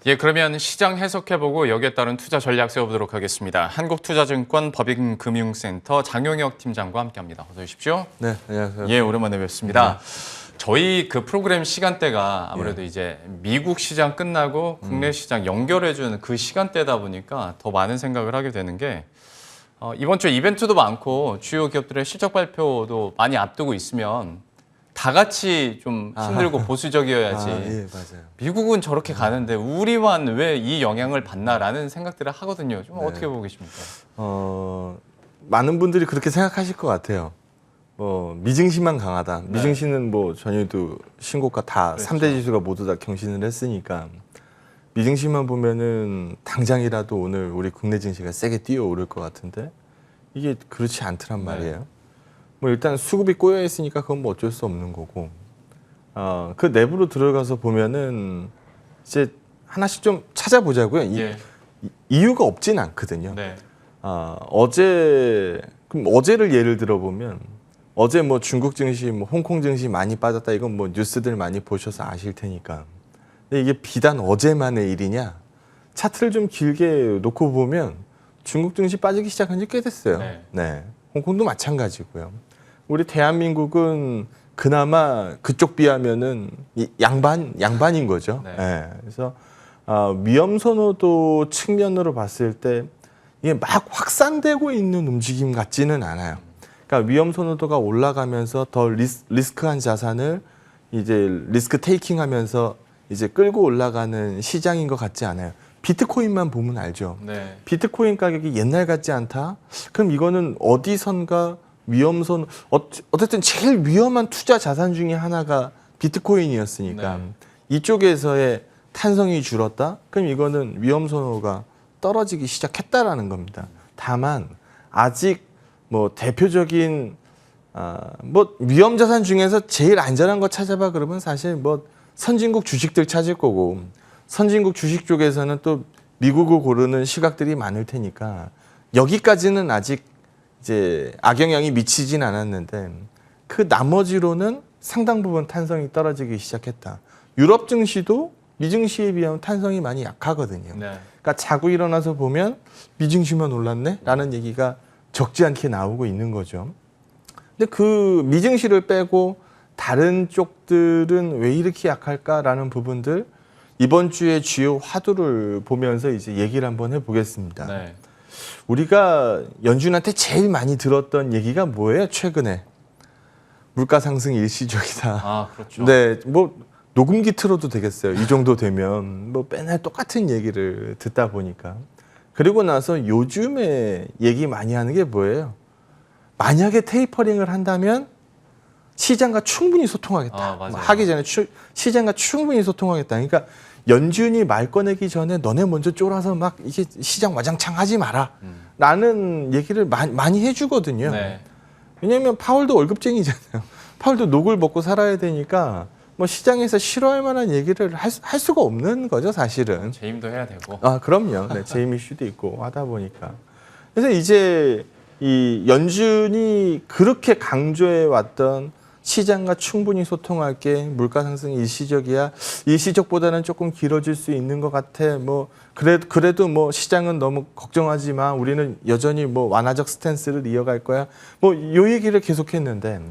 예, 그러면 시장 해석해보고 여기에 따른 투자 전략 세워보도록 하겠습니다. 한국투자증권 법인금융센터 장용혁 팀장과 함께합니다. 어서 오십시오. 네, 안녕하세요. 예, 오랜만에 뵙습니다. 저희 그 프로그램 시간대가 아무래도 이제 미국 시장 끝나고 국내 시장 연결해주는 그 시간대다 보니까 더 많은 생각을 하게 되는 게 이번 주에 이벤트도 많고 주요 기업들의 실적 발표도 많이 앞두고 있으면 다 같이 좀 힘들고 보수적이어야지. 예, 맞아요. 미국은 저렇게 가는데 우리만 왜 이 영향을 받나라는 생각들을 하거든요. 좀 어떻게 보고 계십니까? 많은 분들이 그렇게 생각하실 것 같아요. 미증시만 강하다. 네. 미증시는 뭐 전에도 신고가 다 그렇죠. 3대 지수가 모두 다 경신을 했으니까 미증시만 보면은 당장이라도 오늘 우리 국내 증시가 세게 뛰어오를 것 같은데 이게 그렇지 않더란 말이에요. 뭐 일단 수급이 꼬여 있으니까 그건 뭐 어쩔 수 없는 거고 그 내부로 들어가서 보면은 이제 하나씩 좀 찾아보자고요. 예. 이유가 없진 않거든요. 네. 그럼 어제를 예를 들어보면 어제 뭐 중국 증시, 뭐 홍콩 증시 많이 빠졌다 이건 뭐 뉴스들 많이 보셔서 아실 테니까. 근데 이게 비단 어제만의 일이냐? 차트를 좀 길게 놓고 보면 중국 증시 빠지기 시작한 지 꽤 됐어요. 네. 홍콩도 마찬가지고요. 우리 대한민국은 그나마 그쪽 비하면은 양반인 거죠. 네. 그래서 위험 선호도 측면으로 봤을 때 이게 막 확산되고 있는 움직임 같지는 않아요. 그러니까 위험 선호도가 올라가면서 더 리스크한 자산을 이제 리스크 테이킹하면서 이제 끌고 올라가는 시장인 것 같지 않아요. 비트코인만 보면 알죠. 네. 비트코인 가격이 옛날 같지 않다? 그럼 이거는 어디선가 위험선 어쨌든 제일 위험한 투자 자산 중에 하나가 비트코인이었으니까 네. 이쪽에서의 탄성이 줄었다? 그럼 이거는 위험 선호가 떨어지기 시작했다라는 겁니다. 다만 아직 뭐 대표적인 뭐 위험 자산 중에서 제일 안전한 거 찾아봐 그러면 사실 뭐 선진국 주식들 찾을 거고 선진국 주식 쪽에서는 또 미국을 고르는 시각들이 많을 테니까 여기까지는 아직 이제 악영향이 미치진 않았는데 그 나머지로는 상당 부분 탄성이 떨어지기 시작했다. 유럽 증시도 미증시에 비하면 탄성이 많이 약하거든요. 네. 그러니까 자고 일어나서 보면 미증시만 올랐네? 라는 얘기가 적지 않게 나오고 있는 거죠. 근데 그 미증시를 빼고 다른 쪽들은 왜 이렇게 약할까라는 부분들 이번 주에 주요 화두를 보면서 이제 얘기를 한번 해보겠습니다. 네. 우리가 연준한테 제일 많이 들었던 얘기가 뭐예요? 최근에 물가 상승 일시적이다. 그렇죠. 네, 뭐 녹음기 틀어도 되겠어요. 이 정도 되면 뭐 맨날 똑같은 얘기를 듣다 보니까. 그리고 나서 요즘에 얘기 많이 하는 게 뭐예요? 만약에 테이퍼링을 한다면 시장과 충분히 소통하겠다. 맞아요. 하기 전에 시장과 충분히 소통하겠다. 그러니까 연준이 말 꺼내기 전에 너네 먼저 쫄아서 막 이게 시장 와장창 하지 마라. 라는 얘기를 많이 해주거든요. 네. 왜냐하면 파월도 월급쟁이잖아요. 파월도 녹을 먹고 살아야 되니까 뭐 시장에서 싫어할 만한 얘기를 할 수가 없는 거죠, 사실은. 재임도 해야 되고. 그럼요. 네, 재임 이슈도 있고 하다 보니까. 그래서 이제 이 연준이 그렇게 강조해 왔던 시장과 충분히 소통할게 물가 상승 일시적이야. 일시적보다는 조금 길어질 수 있는 것 같아. 뭐 그래도 뭐 시장은 너무 걱정하지 마. 우리는 여전히 뭐 완화적 스탠스를 이어갈 거야. 뭐 요 얘기를 계속했는데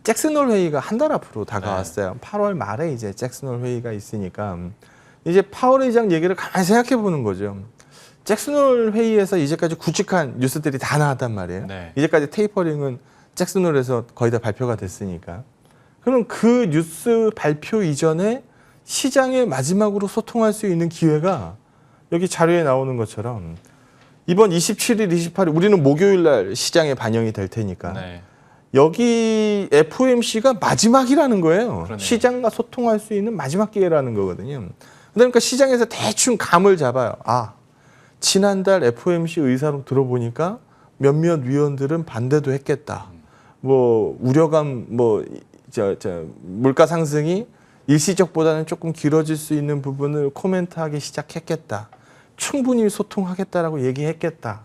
잭슨홀 회의가 한 달 앞으로 다가왔어요. 8월 말에 이제 잭슨홀 회의가 있으니까 이제 파월 의장 얘기를 가만히 생각해 보는 거죠. 잭슨홀 회의에서 이제까지 굵직한 뉴스들이 다 나왔단 말이에요. 네. 이제까지 테이퍼링은 잭슨홀에서 거의 다 발표가 됐으니까. 그럼 그 뉴스 발표 이전에 시장에 마지막으로 소통할 수 있는 기회가 여기 자료에 나오는 것처럼 이번 27일, 28일 우리는 목요일 날 시장에 반영이 될 테니까 네. 여기 FOMC가 마지막이라는 거예요. 그러네요. 시장과 소통할 수 있는 마지막 기회라는 거거든요. 그러니까 시장에서 대충 감을 잡아요. 지난달 FOMC 의사로 들어보니까 몇몇 위원들은 반대도 했겠다. 뭐 우려감, 물가 상승이 일시적보다는 조금 길어질 수 있는 부분을 코멘트하기 시작했겠다. 충분히 소통하겠다라고 얘기했겠다.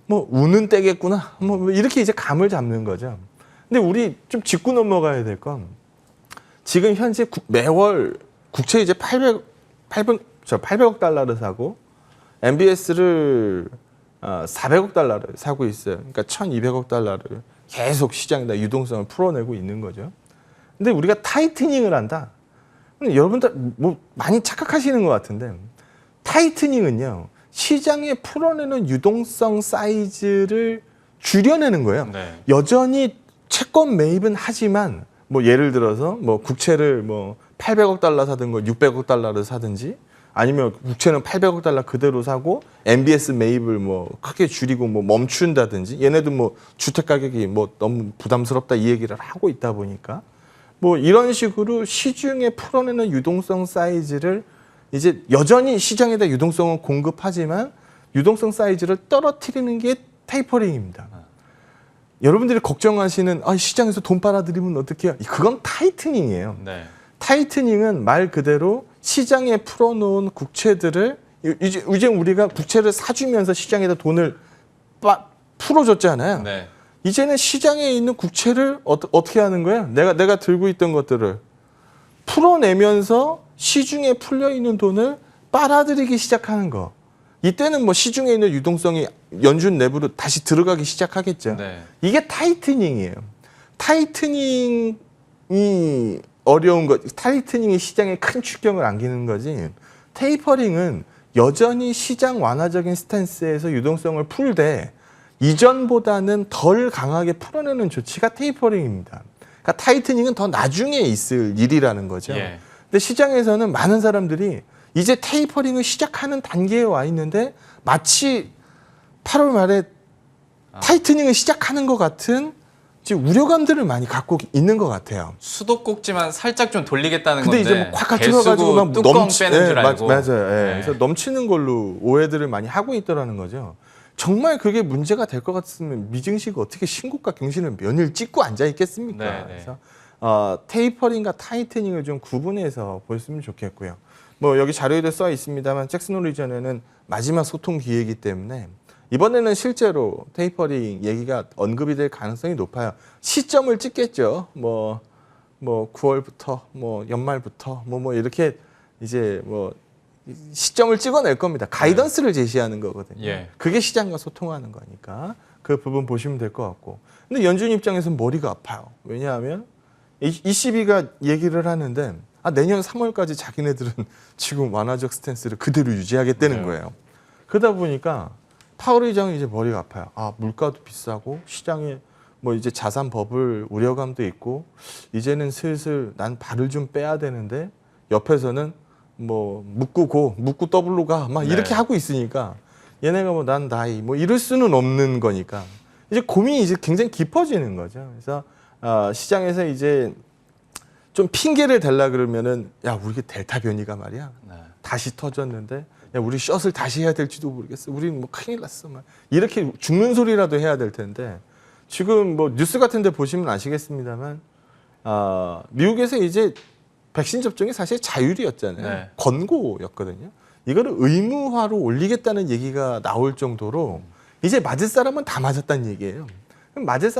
뭐 우는 때겠구나. 뭐 이렇게 이제 감을 잡는 거죠. 근데 우리 좀 짚고 넘어가야 될 건 지금 현재 매월 국채 이제 800억 달러를 사고 MBS를 400억 달러를 사고 있어요. 그러니까 1,200억 달러를 계속 시장에다 유동성을 풀어내고 있는 거죠. 근데 우리가 타이트닝을 한다. 근데 여러분들 뭐 많이 착각하시는 것 같은데 타이트닝은요. 시장에 풀어내는 유동성 사이즈를 줄여내는 거예요. 네. 여전히 채권 매입은 하지만 뭐 예를 들어서 뭐 국채를 뭐 800억 달러 사든 거 600억 달러를 사든지 아니면 국채는 800억 달러 그대로 사고 MBS 매입을 뭐 크게 줄이고 뭐 멈춘다든지 얘네도 뭐 주택 가격이 뭐 너무 부담스럽다 이 얘기를 하고 있다 보니까 뭐 이런 식으로 시중에 풀어내는 유동성 사이즈를 이제 여전히 시장에다 유동성을 공급하지만 유동성 사이즈를 떨어뜨리는 게 테이퍼링입니다. 여러분들이 걱정하시는 시장에서 돈 빨아들이면 어떡해요? 그건 타이트닝이에요. 네. 타이트닝은 말 그대로 시장에 풀어놓은 국채들을 이제 우리가 국채를 사주면서 시장에다 돈을 풀어줬잖아요. 네. 이제는 시장에 있는 국채를 어떻게 하는 거예요? 내가 들고 있던 것들을 풀어내면서 시중에 풀려 있는 돈을 빨아들이기 시작하는 거. 이때는 뭐 시중에 있는 유동성이 연준 내부로 다시 들어가기 시작하겠죠. 네. 이게 타이트닝이에요. 타이트닝이 어려운 것, 타이트닝이 시장에 큰 충격을 안기는 거지. 테이퍼링은 여전히 시장 완화적인 스탠스에서 유동성을 풀되 이전보다는 덜 강하게 풀어내는 조치가 테이퍼링입니다. 그러니까 타이트닝은 더 나중에 있을 일이라는 거죠. 예. 근데 시장에서는 많은 사람들이 이제 테이퍼링을 시작하는 단계에 와 있는데 마치 8월 말에 타이트닝을 시작하는 것 같은 지금 우려감들을 많이 갖고 있는 것 같아요. 수도꼭지만 살짝 좀 돌리겠다는 근데 건데 이제 뭐 콱콱 들어가지고 막 뚜껑 빼는 줄 알고. 맞아요. 네. 그래서 넘치는 걸로 오해들을 많이 하고 있더라는 거죠. 정말 그게 문제가 될 것 같으면 미증시가 어떻게 신고가 경신을 연일 찍고 앉아 있겠습니까? 네, 네. 그래서 테이퍼링과 타이트닝을 좀 구분해서 보였으면 좋겠고요. 뭐 여기 자료에도 써 있습니다만 잭슨 홀 이전에는 마지막 소통 기회이기 때문에 이번에는 실제로 테이퍼링 얘기가 언급이 될 가능성이 높아요. 시점을 찍겠죠. 뭐 9월부터 뭐 연말부터 뭐 이렇게 이제 뭐 시점을 찍어낼 겁니다. 가이던스를 제시하는 거거든요. 예. 그게 시장과 소통하는 거니까 그 부분 보시면 될 것 같고. 근데 연준 입장에서는 머리가 아파요. 왜냐하면 ECB가 얘기를 하는데 내년 3월까지 자기네들은 지금 완화적 스탠스를 그대로 유지하겠다는 네. 거예요. 그러다 보니까 파월 의장이 이제 머리가 아파요. 물가도 비싸고 시장에 뭐 이제 자산 버블 우려감도 있고 이제는 슬슬 난 발을 좀 빼야 되는데 옆에서는 뭐 묶고 더블로 가 막 이렇게 네. 하고 있으니까 얘네가 뭐 난 나이 뭐 이럴 수는 없는 거니까 이제 고민이 이제 굉장히 깊어지는 거죠. 그래서 시장에서 이제 좀 핑계를 대려 그러면은 우리 델타 변이가 말이야 네. 다시 터졌는데 우리 샷을 다시 해야 될지도 모르겠어. 우리는 뭐 큰일 났어. 막 이렇게 죽는 소리라도 해야 될 텐데 지금 뭐 뉴스 같은데 보시면 아시겠습니다만 미국에서 이제 백신 접종이 사실 자율이었잖아요. 네. 권고였거든요. 이거를 의무화로 올리겠다는 얘기가 나올 정도로 이제 맞을 사람은 다 맞았다는 얘기예요. 그럼 맞을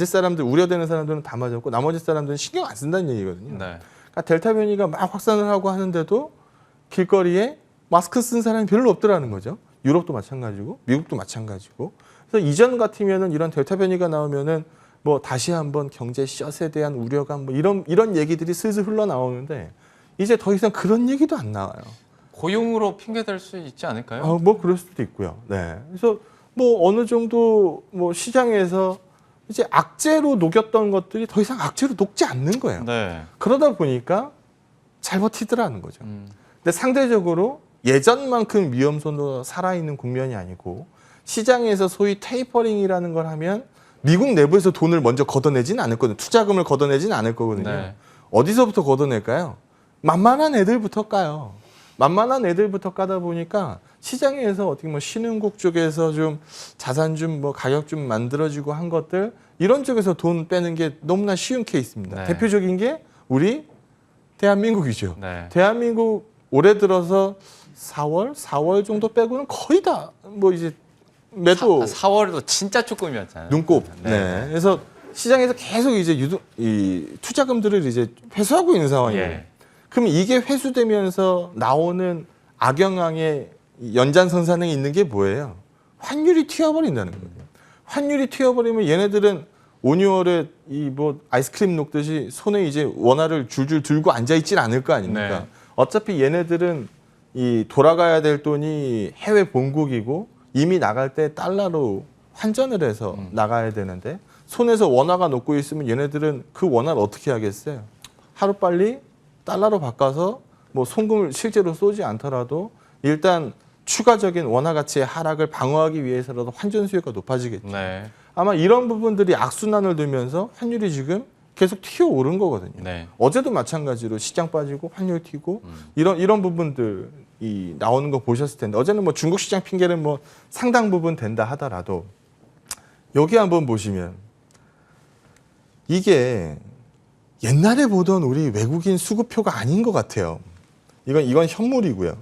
사람들 우려되는 사람들은 다 맞았고 나머지 사람들은 신경 안 쓴다는 얘기거든요. 네. 그러니까 델타 변이가 막 확산을 하고 하는데도 길거리에 마스크 쓴 사람이 별로 없더라는 거죠. 유럽도 마찬가지고 미국도 마찬가지고. 그래서 이전 같으면은 이런 델타 변이가 나오면은 뭐 다시 한번 경제 샷에 대한 우려감 뭐 이런 얘기들이 슬슬 흘러나오는데 이제 더 이상 그런 얘기도 안 나와요. 고용으로 핑계 댈 수 있지 않을까요? 뭐 그럴 수도 있고요. 네. 그래서 뭐 어느 정도 뭐 시장에서 이제 악재로 녹였던 것들이 더 이상 악재로 녹지 않는 거예요. 네. 그러다 보니까 잘 버티더라는 거죠. 근데 상대적으로 예전만큼 위험선도 살아있는 국면이 아니고 시장에서 소위 테이퍼링이라는 걸 하면 미국 내부에서 돈을 먼저 걷어내지는 않을 거거든요. 투자금을 걷어내지는 않을 거거든요. 네. 어디서부터 걷어낼까요? 만만한 애들부터 까요. 만만한 애들부터 까다 보니까 시장에서 어떻게 뭐 신흥국 쪽에서 좀 자산 좀 뭐 가격 좀 만들어지고 한 것들 이런 쪽에서 돈 빼는 게 너무나 쉬운 케이스입니다. 네. 대표적인 게 우리 대한민국이죠. 네. 대한민국 올해 들어서 4월 정도 빼고는 거의 다 뭐 이제 매도 4월도 진짜 조금이었잖아요. 눈곱. 네. 네. 그래서 시장에서 계속 이제 이 투자금들을 이제 회수하고 있는 상황이에요. 예. 그럼 이게 회수되면서 나오는 악영향의 연장선상에 있는 게 뭐예요? 환율이 튀어버린다는 거예요. 환율이 튀어버리면 얘네들은 5, 6월에 이 뭐 아이스크림 녹듯이 손에 이제 원화를 줄줄 들고 앉아 있진 않을 거 아닙니까? 네. 어차피 얘네들은 이 돌아가야 될 돈이 해외 본국이고 이미 나갈 때 달러로 환전을 해서 나가야 되는데 손에서 원화가 녹고 있으면 얘네들은 그 원화를 어떻게 하겠어요? 하루빨리 달러로 바꿔서 뭐 송금을 실제로 쏘지 않더라도 일단 추가적인 원화 가치의 하락을 방어하기 위해서라도 환전 수요가 높아지겠죠. 네. 아마 이런 부분들이 악순환을 두면서 환율이 지금 계속 튀어오른 거거든요. 네. 어제도 마찬가지로 시장 빠지고 환율 튀고 이런 부분들이 나오는 거 보셨을 텐데 어제는 뭐 중국 시장 핑계는 뭐 상당 부분 된다 하더라도 여기 한번 보시면 이게 옛날에 보던 우리 외국인 수급표가 아닌 것 같아요. 이건 현물이고요.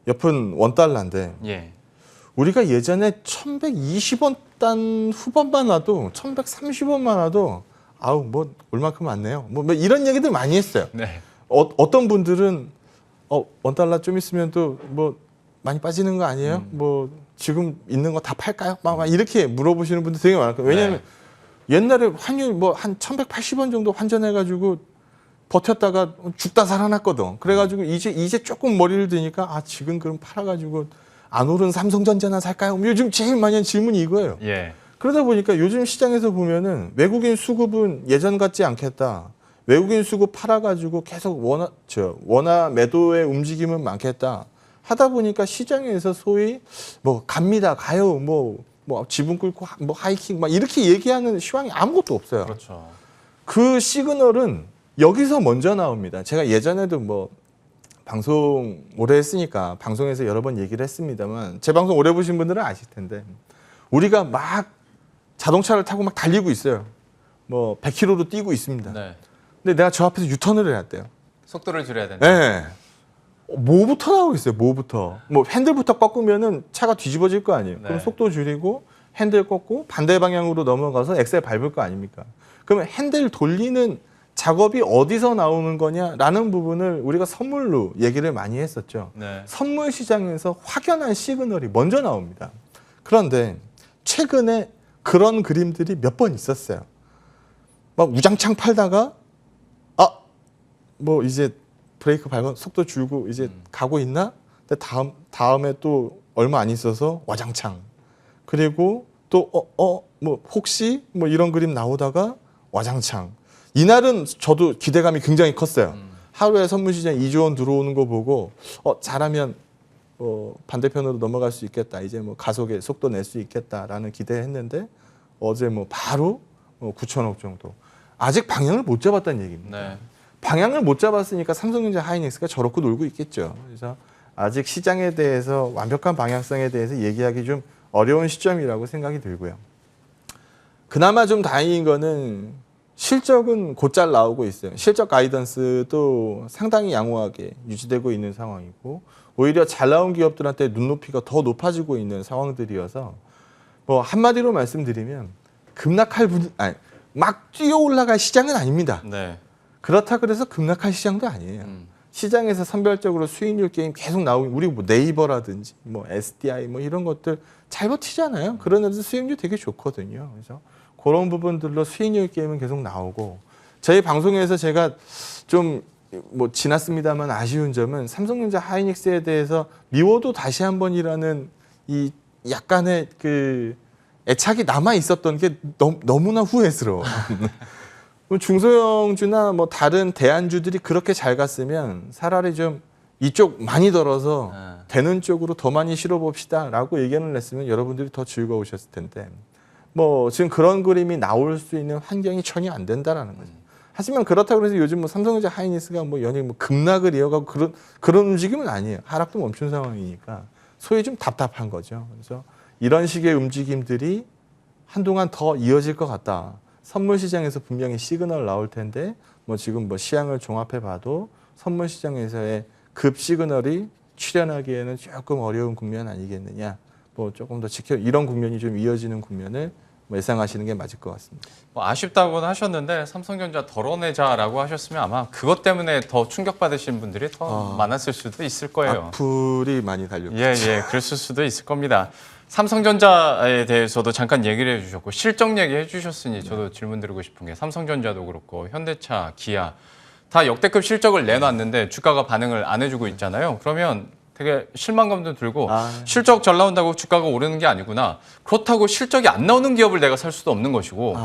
옆은 원달러인데 예. 우리가 예전에 1120원 단 후반만 와도 1130원만 와도 아우 뭐 얼마큼 왔네요. 뭐 이런 얘기들 많이 했어요. 네. 어떤 분들은 원달러 좀 있으면 또 뭐 많이 빠지는 거 아니에요? 뭐 지금 있는 거 다 팔까요? 막 이렇게 물어보시는 분들 되게 많을 거예요. 왜냐하면 옛날에 환율 뭐 한 1180원 정도 환전해가지고 버텼다가 죽다 살아났거든. 그래가지고 이제 조금 머리를 드니까 아 지금 그럼 팔아가지고 안 오른 삼성전자나 살까요? 요즘 제일 많이 하는 질문이 이거예요. 예. 그러다 보니까 요즘 시장에서 보면은 외국인 수급은 예전 같지 않겠다. 외국인 수급 팔아가지고 계속 원화 매도의 움직임은 많겠다. 하다 보니까 시장에서 소위 뭐 갑니다, 가요, 뭐 지분 끌고 뭐 하이킹 막 이렇게 얘기하는 시황이 아무것도 없어요. 그렇죠. 그 시그널은 여기서 먼저 나옵니다. 제가 예전에도 뭐 방송 오래 했으니까 방송에서 여러 번 얘기를 했습니다만 제 방송 오래 보신 분들은 아실 텐데 우리가 막 자동차를 타고 막 달리고 있어요. 뭐 100km로 뛰고 있습니다. 네. 근데 내가 저 앞에서 유턴을 해야 돼요. 속도를 줄여야 된다. 네. 뭐부터 나오고 있어요. 뭐부터. 뭐 핸들부터 꺾으면은 차가 뒤집어질 거 아니에요. 그럼 네. 속도 줄이고 핸들 꺾고 반대 방향으로 넘어가서 엑셀 밟을 거 아닙니까? 그러면 핸들 돌리는 작업이 어디서 나오는 거냐라는 부분을 우리가 선물로 얘기를 많이 했었죠. 네. 선물 시장에서 확연한 시그널이 먼저 나옵니다. 그런데 최근에 그런 그림들이 몇 번 있었어요. 막 우장창 팔다가 뭐 이제 브레이크 밟아 속도 줄고 이제 가고 있나? 근데 다음에 또 얼마 안 있어서 와장창. 그리고 또 뭐 혹시 뭐 이런 그림 나오다가 와장창. 이날은 저도 기대감이 굉장히 컸어요. 하루에 선물시장 2조 원 들어오는 거 보고 잘하면 반대편으로 넘어갈 수 있겠다. 이제 뭐 가속의 속도 낼 수 있겠다라는 기대했는데 어제 뭐 바로 9천억 정도. 아직 방향을 못 잡았다는 얘기입니다. 네. 방향을 못 잡았으니까 삼성전자 하이닉스가 저렇게 놀고 있겠죠. 그래서 아직 시장에 대해서 완벽한 방향성에 대해서 얘기하기 좀 어려운 시점이라고 생각이 들고요. 그나마 좀 다행인 거는 실적은 곧잘 나오고 있어요. 실적 가이던스도 상당히 양호하게 유지되고 있는 상황이고 오히려 잘 나온 기업들한테 눈높이가 더 높아지고 있는 상황들이어서 뭐 한마디로 말씀드리면 막 뛰어 올라갈 시장은 아닙니다. 네. 그렇다 그래서 급락할 시장도 아니에요. 시장에서 선별적으로 수익률 게임 계속 나오고 우리 뭐 네이버라든지 뭐 SDI 뭐 이런 것들 잘 버티잖아요. 그런 애들 수익률 되게 좋거든요. 그래서 그런 부분들로 수익률 게임은 계속 나오고 저희 방송에서 제가 좀 뭐 지났습니다만 아쉬운 점은 삼성전자 하이닉스에 대해서 미워도 다시 한 번이라는 이 약간의 그 애착이 남아 있었던 게 너무나 후회스러워. 중소형주나 뭐 다른 대안주들이 그렇게 잘 갔으면 차라리 좀 이쪽 많이 덜어서 되는 쪽으로 더 많이 실어봅시다라고 의견을 냈으면 여러분들이 더 즐거우셨을 텐데 뭐 지금 그런 그림이 나올 수 있는 환경이 전혀 안 된다라는 거죠. 하지만 그렇다고 해서 요즘 뭐 삼성전자 하이닉스가 뭐 연일 뭐 급락을 이어가고 그런 움직임은 아니에요. 하락도 멈춘 상황이니까 소위 좀 답답한 거죠. 그래서 이런 식의 움직임들이 한동안 더 이어질 것 같다. 선물 시장에서 분명히 시그널 나올 텐데 뭐 지금 뭐 시향을 종합해 봐도 선물 시장에서의 급 시그널이 출현하기에는 조금 어려운 국면 아니겠느냐. 뭐 조금 더 이런 국면이 좀 이어지는 국면을 예상하시는 게 맞을 것 같습니다. 뭐 아쉽다고는 하셨는데 삼성전자 덜어내자라고 하셨으면 아마 그것 때문에 더 충격받으신 분들이 더 많았을 수도 있을 거예요. 악플이 많이 달렸죠. 예, 그랬을 수도 있을 겁니다. 삼성전자에 대해서도 잠깐 얘기를 해주셨고 실적 얘기해 주셨으니 저도 질문 드리고 싶은 게 삼성전자도 그렇고 현대차, 기아 다 역대급 실적을 내놨는데 주가가 반응을 안 해주고 있잖아요. 그러면 되게 실망감도 들고 실적 잘 나온다고 주가가 오르는 게 아니구나. 그렇다고 실적이 안 나오는 기업을 내가 살 수도 없는 것이고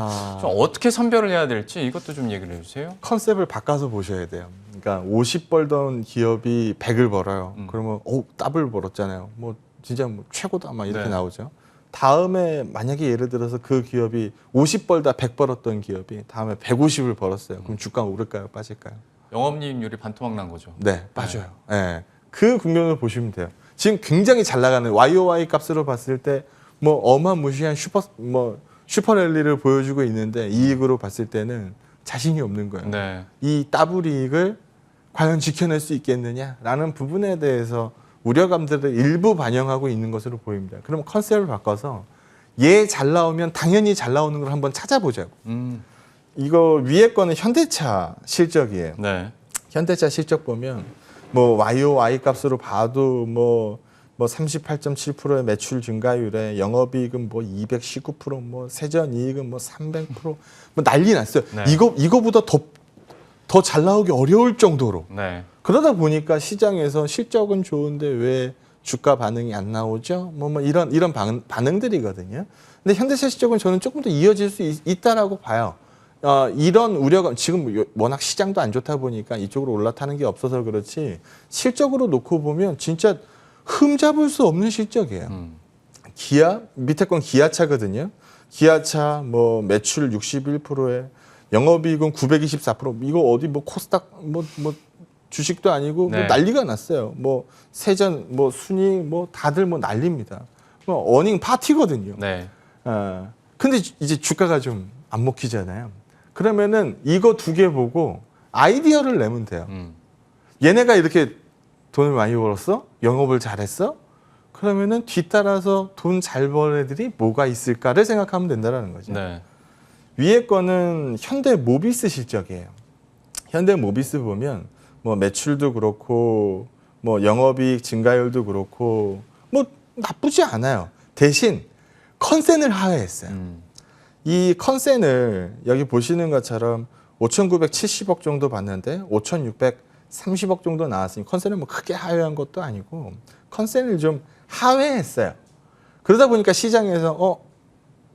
좀 어떻게 선별을 해야 될지 이것도 좀 얘기를 해주세요. 컨셉을 바꿔서 보셔야 돼요. 그러니까 50 벌던 기업이 100을 벌어요. 그러면 더블 벌었잖아요. 뭐 진짜 뭐 최고다 막 이렇게 네. 나오죠. 다음에 만약에 예를 들어서 그 기업이 50 벌다 100 벌었던 기업이 다음에 150을 벌었어요. 그럼 주가가 오를까요? 빠질까요? 영업이익률이 반토막 난 거죠. 네, 빠져요. 네. 그 국면을 보시면 돼요. 지금 굉장히 잘 나가는 YOY 값으로 봤을 때 뭐 어마무시한 슈퍼랠리를 보여주고 있는데 이익으로 봤을 때는 자신이 없는 거예요. 네. 이 더블 이익을 과연 지켜낼 수 있겠느냐라는 부분에 대해서 우려감들을 일부 반영하고 있는 것으로 보입니다. 그럼 컨셉을 바꿔서 얘 잘 나오면 당연히 잘 나오는 걸 한번 찾아보자고. 이거 위에 거는 현대차 실적이에요. 네. 현대차 실적 보면 뭐 YOY 값으로 봐도 뭐 38.7%의 매출 증가율에 영업이익은 뭐 219%, 뭐 세전이익은 뭐 300%, 뭐 난리 났어요. 네. 이거보다 더 잘 나오기 어려울 정도로. 네. 그러다 보니까 시장에서 실적은 좋은데 왜 주가 반응이 안 나오죠? 뭐 이런 반응들이거든요. 근데 현대차 실적은 저는 조금 더 이어질 수 있다라고 봐요. 이런 우려가 지금 워낙 시장도 안 좋다 보니까 이쪽으로 올라타는 게 없어서 그렇지 실적으로 놓고 보면 진짜 흠잡을 수 없는 실적이에요. 기아 밑에 건 기아차거든요. 기아차 뭐 매출 61%에 영업이익은 924%. 이거 어디 뭐 코스닥 뭐 주식도 아니고 네. 뭐 난리가 났어요. 뭐 세전 뭐 순이익 뭐 다들 뭐 난립니다. 뭐 어닝 파티거든요. 네. 근데 이제 주가가 좀 안 먹히잖아요. 그러면은 이거 두 개 보고 아이디어를 내면 돼요. 얘네가 이렇게 돈을 많이 벌었어? 영업을 잘했어? 그러면은 뒤따라서 돈 잘 벌 애들이 뭐가 있을까를 생각하면 된다는 거죠. 네. 위에 거는 현대모비스 실적이에요. 현대모비스 보면 뭐 매출도 그렇고 뭐 영업이익 증가율도 그렇고 뭐 나쁘지 않아요. 대신 컨센을 하회했어요. 이 컨센을 여기 보시는 것처럼 5,970억 정도 봤는데 5,630억 정도 나왔으니 컨센을 뭐 크게 하회한 것도 아니고 컨센을 좀 하회했어요. 그러다 보니까 시장에서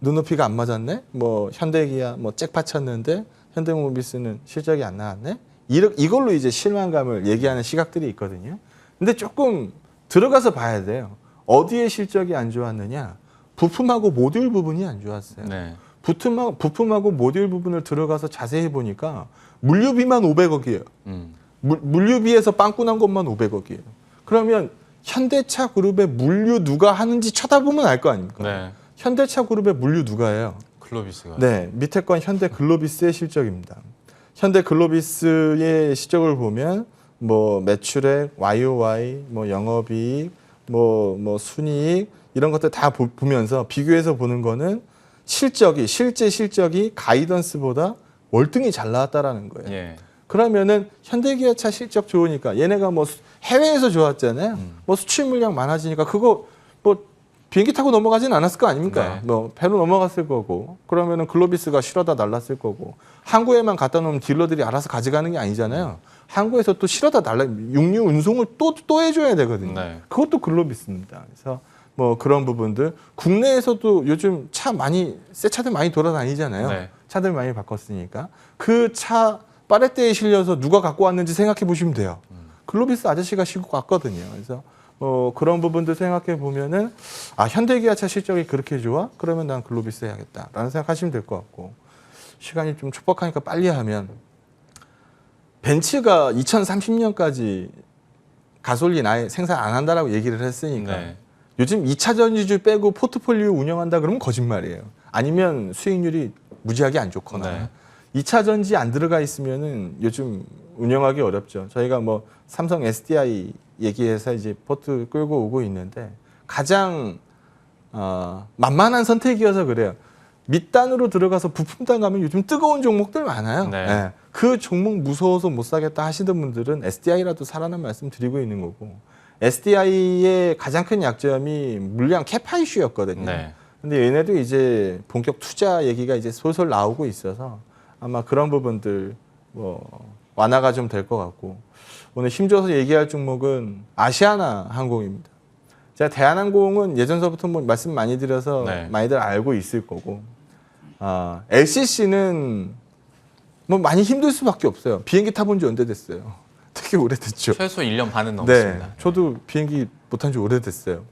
눈높이가 안 맞았네. 뭐 현대기아 뭐 잭파 쳤는데 현대모비스는 실적이 안 나왔네. 이걸로 이제 실망감을 얘기하는 시각들이 있거든요. 근데 조금 들어가서 봐야 돼요. 어디에 실적이 안 좋았느냐? 부품하고 모듈 부분이 안 좋았어요. 네. 부품하고 모듈 부분을 들어가서 자세히 보니까 물류비만 500억이에요. 물류비에서 빵꾸 난 것만 500억이에요. 그러면 현대차 그룹의 물류 누가 하는지 쳐다보면 알 거 아닙니까? 네. 현대차 그룹의 물류 누가 해요? 글로비스가. 네, 밑에 건 현대 글로비스의 실적입니다. 현대 글로비스의 실적을 보면 뭐 매출액, YOY, 뭐 영업이익, 뭐 순이익 이런 것들 다 보면서 비교해서 보는 거는 실제 실적이 가이던스보다 월등히 잘 나왔다라는 거예요. 예. 그러면은 현대기아차 실적 좋으니까 얘네가 뭐 해외에서 좋았잖아요. 뭐 수출 물량 많아지니까 그거 뭐 비행기 타고 넘어가진 않았을 거 아닙니까? 네. 뭐 배로 넘어갔을 거고 그러면은 글로비스가 실어다 날랐을 거고 항구에만 갖다 놓으면 딜러들이 알아서 가져가는 게 아니잖아요. 항구에서 또 실어다 육류 운송을 또 해줘야 되거든요. 네. 그것도 글로비스입니다. 그래서 뭐 그런 부분들 국내에서도 요즘 새 차들 많이 돌아다니잖아요. 네. 차들 많이 바꿨으니까 그 차 빠레대에 실려서 누가 갖고 왔는지 생각해 보시면 돼요. 글로비스 아저씨가 싣고 갔거든요. 그래서 그런 부분들 생각해 보면은 현대기아차 실적이 그렇게 좋아? 그러면 난 글로비스 해야겠다라는 생각하시면 될 것 같고 시간이 좀 촉박하니까 빨리 하면 벤츠가 2030년까지 가솔린 아예 생산 안 한다라고 얘기를 했으니까 네. 요즘 2차 전지주 빼고 포트폴리오 운영한다 그러면 거짓말이에요. 아니면 수익률이 무지하게 안 좋거나 네. 2차 전지 안 들어가 있으면은 요즘 운영하기 어렵죠. 저희가 뭐 삼성 SDI 얘기해서 이제 포트 끌고 오고 있는데 가장 만만한 선택이어서 그래요. 밑단으로 들어가서 부품단 가면 요즘 뜨거운 종목들 많아요. 네. 예. 그 종목 무서워서 못 사겠다 하시던 분들은 SDI라도 사라는 말씀 드리고 있는 거고, SDI의 가장 큰 약점이 물량 캐파 이슈였거든요. 네. 근데 얘네도 이제 본격 투자 얘기가 이제 솔솔 나오고 있어서 아마 그런 부분들 뭐 완화가 좀 될 것 같고, 오늘 힘줘서 얘기할 종목은 아시아나 항공입니다. 제가 대한항공은 예전서부터 뭐 말씀 많이 드려서 네. 많이들 알고 있을 거고, LCC는 뭐 많이 힘들 수밖에 없어요. 비행기 타본 지 언제 됐어요? 되게 오래됐죠. 최소 1년 반은 네, 넘습니다. 저도 비행기 못 탄 지 오래됐어요.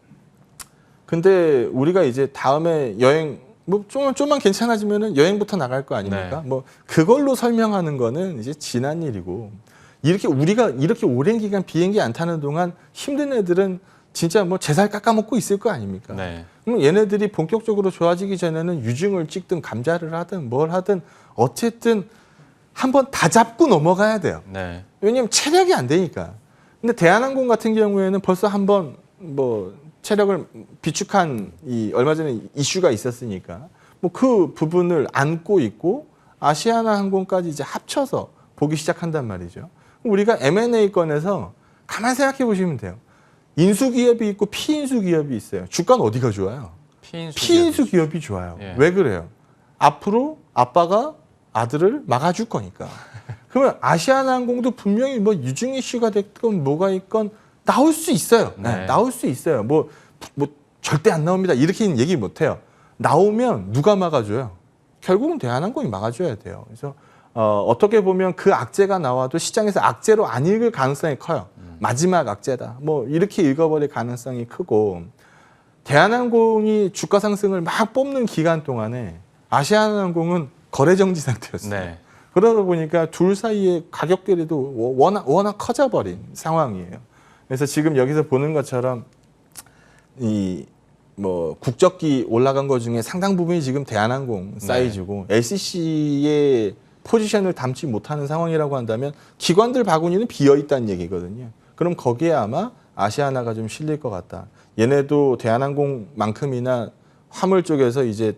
근데 우리가 이제 다음에 여행 뭐 좀만 괜찮아지면은 여행부터 나갈 거 아닙니까? 네. 뭐 그걸로 설명하는 거는 이제 지난 일이고, 이렇게 우리가 이렇게 오랜 기간 비행기 안 타는 동안 힘든 애들은 진짜 뭐 제살 깎아먹고 있을 거 아닙니까? 네. 그럼 얘네들이 본격적으로 좋아지기 전에는 유증을 찍든 감자를 하든 뭘 하든 어쨌든 한번 다 잡고 넘어가야 돼요. 네. 왜냐면 체력이 안 되니까. 근데 대한항공 같은 경우에는 벌써 한번 뭐 체력을 비축한 이 얼마 전에 이슈가 있었으니까 뭐 그 부분을 안고 있고 아시아나 항공까지 이제 합쳐서 보기 시작한단 말이죠. 우리가 M&A 건에서 가만 생각해 보시면 돼요. 인수 기업이 있고 피인수 기업이 있어요. 주가는 어디가 좋아요? 피인수 기업이 좋아요. 예. 왜 그래요? 앞으로 아빠가 아들을 막아줄 거니까. 그러면 아시아나항공도 분명히 뭐 유증 이슈가 됐건 뭐가 있건 나올 수 있어요. 네. 네, 나올 수 있어요. 뭐 절대 안 나옵니다. 이렇게는 얘기 못 해요. 나오면 누가 막아줘요? 결국은 대한항공이 막아줘야 돼요. 그래서 어떻게 보면 그 악재가 나와도 시장에서 악재로 안 읽을 가능성이 커요. 마지막 악재다. 뭐 이렇게 읽어버릴 가능성이 크고, 대한항공이 주가 상승을 막 뽑는 기간 동안에 아시아나항공은 거래 정지 상태였어요. 네. 그러다 보니까 둘 사이의 가격 괴리도 워낙 커져버린 상황이에요. 그래서 지금 여기서 보는 것처럼 이 뭐 국적기 올라간 것 중에 상당 부분이 지금 대한항공 사이즈고, LCC의 포지션을 담지 못하는 상황이라고 한다면 기관들 바구니는 비어 있다는 얘기거든요. 그럼 거기에 아마 아시아나가 좀 실릴 것 같다. 얘네도 대한항공만큼이나 화물 쪽에서 이제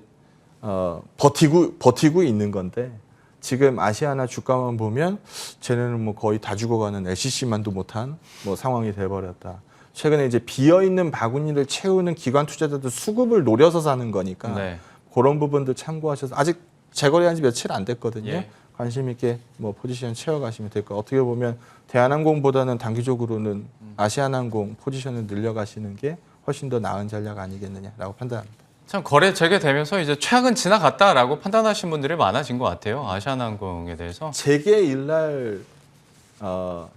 버티고 있는 건데, 지금 아시아나 주가만 보면 쟤네는 뭐 거의 다 죽어가는 LCC만도 못한 뭐 상황이 돼버렸다. 최근에 이제 비어 있는 바구니를 채우는 기관 투자자들 수급을 노려서 사는 거니까 네. 그런 부분도 참고하셔서, 아직 재거래한 지 며칠 안 됐거든요. 예. 관심 있게 뭐 포지션 채워가시면 될 거예요. 어떻게 보면 대한항공보다는 단기적으로는 아시아나항공 포지션을 늘려가시는 게 훨씬 더 나은 전략 아니겠느냐라고 판단합니다. 참 거래 재개되면서 이제 최악은 지나갔다라고 판단하신 분들이 많아진 것 같아요. 아시아나항공에 대해서. 재개일날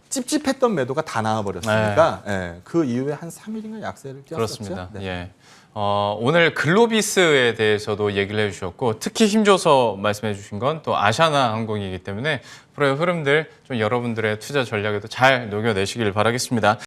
찝찝했던 매도가 다 나와버렸으니까 그 이후에 한 3일인가 약세를 띄었었죠. 그렇습니다. 네. 예. 오늘 글로비스에 대해서도 얘기를 해주셨고, 특히 힘줘서 말씀해주신 건 또 아시아나항공이기 때문에 앞으로의 흐름들 좀 여러분들의 투자 전략에도 잘 녹여내시길 바라겠습니다.